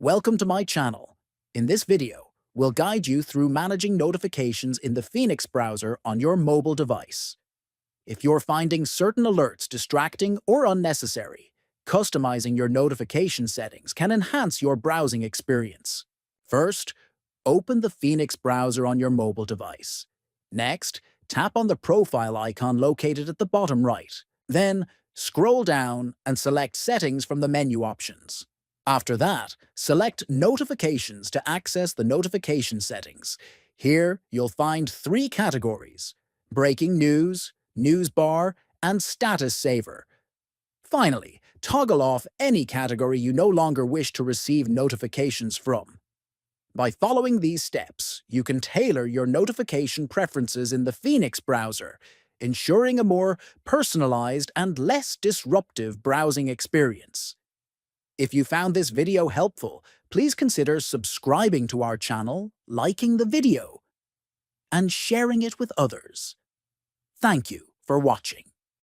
Welcome to my channel. In this video, we'll guide you through managing notifications in the Phoenix browser on your mobile device. If you're finding certain alerts distracting or unnecessary, customizing your notification settings can enhance your browsing experience. First, open the Phoenix browser on your mobile device. Next, tap on the profile icon located at the bottom right. Then, scroll down and select Settings from the menu options. After that, select Notifications to access the notification settings. Here, you'll find three categories: Breaking News, News Bar, and Status Saver. Finally, toggle off any category you no longer wish to receive notifications from. By following these steps, you can tailor your notification preferences in the Phoenix browser, ensuring a more personalized and less disruptive browsing experience. If you found this video helpful, please consider subscribing to our channel, liking the video, and sharing it with others. Thank you for watching.